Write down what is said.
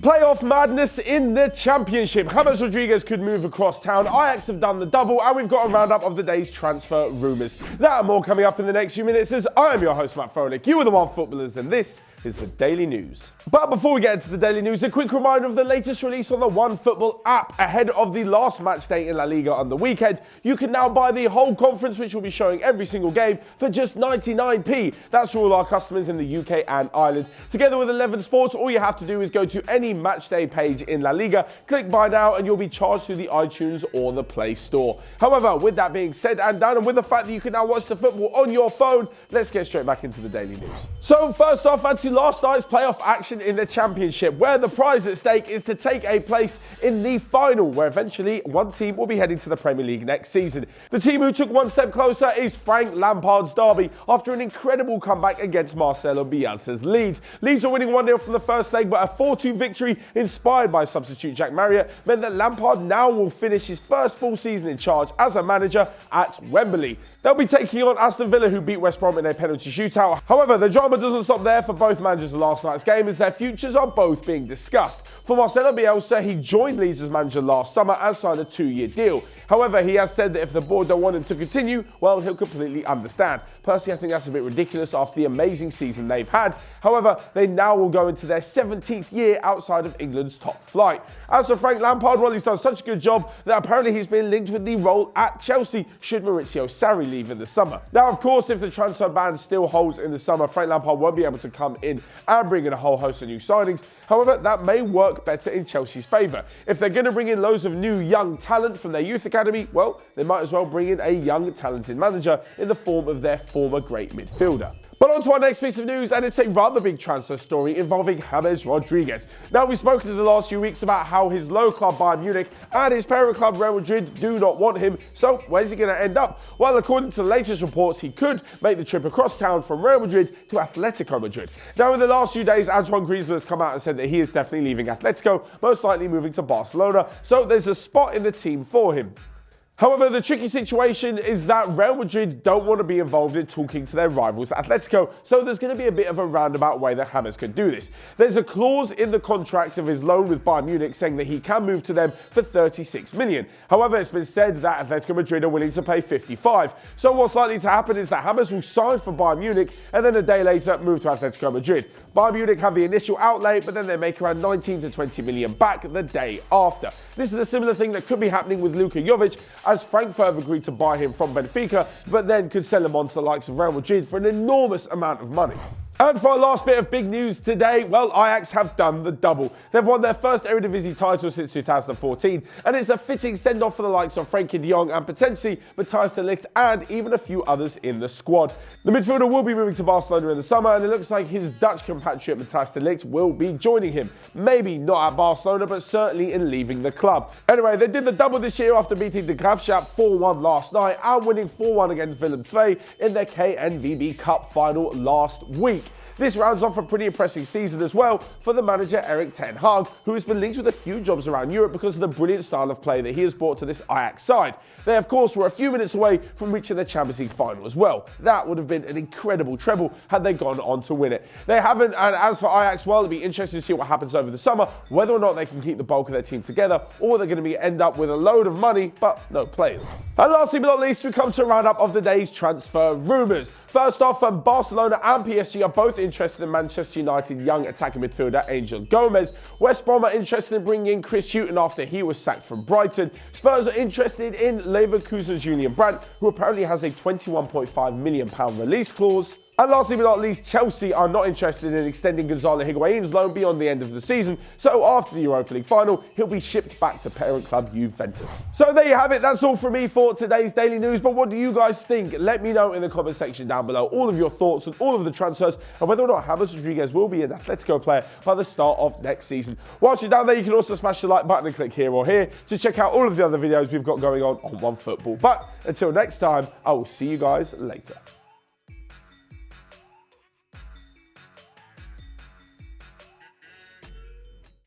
Playoff madness in the Championship. James Rodriguez could move across town. Ajax have done the double, and we've got a roundup of the day's transfer rumours. That and more coming up in the next few minutes, as I am your host, Matt Froelich. You are the One Footballers, and this is the Daily News. But before we get into the Daily News, a quick reminder of the latest release on the OneFootball app. Ahead of the last match day in La Liga on the weekend, you can now buy the whole conference, which will be showing every single game for just 99p. That's for all our customers in the UK and Ireland. Together with 11 Sports, all you have to do is go to any match day page in La Liga, click buy now, and you'll be charged through the iTunes or the Play Store. However, with that being said and done, and with the fact that you can now watch the football on your phone, let's get straight back into the Daily News. So first off, to last night's playoff action in the Championship, where the prize at stake is to take a place in the final, where eventually one team will be heading to the Premier League next season. The team who took one step closer is Frank Lampard's derby after an incredible comeback against Marcelo Bielsa's Leeds. Leeds are winning 1-0 from the first leg, but a 4-2 victory inspired by substitute Jack Marriott meant that Lampard now will finish his first full season in charge as a manager at Wembley. They'll be taking on Aston Villa, who beat West Brom in a penalty shootout. However, the drama doesn't stop there for both managers in last night's game, as their futures are both being discussed. For Marcelo Bielsa, he joined Leeds as manager last summer and signed a 2-year deal. However, he has said that if the board don't want him to continue, well, he'll completely understand. Personally, I think that's a bit ridiculous after the amazing season they've had. However, they now will go into their 17th year outside of England's top flight. As for Frank Lampard, well, he's done such a good job that apparently he's been linked with the role at Chelsea should Maurizio Sarri leave in the summer. Now, of course, if the transfer ban still holds in the summer, Frank Lampard won't be able to come in and bring in a whole host of new signings. However, that may work better in Chelsea's favour. If they're going to bring in loads of new young talent from their youth academy, well, they might as well bring in a young talented manager in the form of their former great midfielder. But on to our next piece of news, and it's a rather big transfer story involving James Rodriguez. Now, we've spoken in the last few weeks about how his low club Bayern Munich and his parent club Real Madrid do not want him. So where's he going to end up? Well, according to the latest reports, he could make the trip across town from Real Madrid to Atletico Madrid. Now, in the last few days, Antoine Griezmann has come out and said that he is definitely leaving Atletico, most likely moving to Barcelona. So there's a spot in the team for him. However, the tricky situation is that Real Madrid don't want to be involved in talking to their rivals Atletico, so there's going to be a bit of a roundabout way that James could do this. There's a clause in the contract of his loan with Bayern Munich saying that he can move to them for 36 million. However, it's been said that Atletico Madrid are willing to pay 55. So what's likely to happen is that James will sign for Bayern Munich and then a day later move to Atletico Madrid. Bayern Munich have the initial outlay, but then they make around 19 to 20 million back the day after. This is a similar thing that could be happening with Luka Jovic, as Frankfurt have agreed to buy him from Benfica, but then could sell him on to the likes of Real Madrid for an enormous amount of money. And for our last bit of big news today, well, Ajax have done the double. They've won their first Eredivisie title since 2014, and it's a fitting send-off for the likes of Frenkie de Jong and potentially Matthijs de Ligt and even a few others in the squad. The midfielder will be moving to Barcelona in the summer, and it looks like his Dutch compatriot Matthijs de Ligt will be joining him. Maybe not at Barcelona, but certainly in leaving the club. Anyway, they did the double this year after beating the Graafschap 4-1 last night and winning 4-1 against Willem II in their KNVB Cup final last week. This rounds off a pretty impressive season as well for the manager Erik ten Hag, who has been linked with a few jobs around Europe because of the brilliant style of play that he has brought to this Ajax side. They, of course, were a few minutes away from reaching the Champions League final as well. That would have been an incredible treble had they gone on to win it. They haven't, and as for Ajax, well, it'll be interesting to see what happens over the summer, whether or not they can keep the bulk of their team together, or they're going to end up with a load of money, but no players. And lastly but not least, we come to a roundup of the day's transfer rumours. First off, Barcelona and PSG are both interested in Manchester United young attacking midfielder Angel Gomes. West Brom are interested in bringing in Chris Hughton after he was sacked from Brighton. Spurs are interested in Leverkusen's Julian Brandt, who apparently has a £21.5 million release clause. And lastly but not least, Chelsea are not interested in extending Gonzalo Higuain's loan beyond the end of the season, so after the Europa League final, he'll be shipped back to parent club Juventus. So there you have it, that's all from me for today's Daily News, but what do you guys think? Let me know in the comment section down below all of your thoughts on all of the transfers and whether or not James Rodriguez will be an Atletico player by the start of next season. Whilst you're down there, you can also smash the like button and click here or here to check out all of the other videos we've got going on OneFootball. But until next time, I will see you guys later.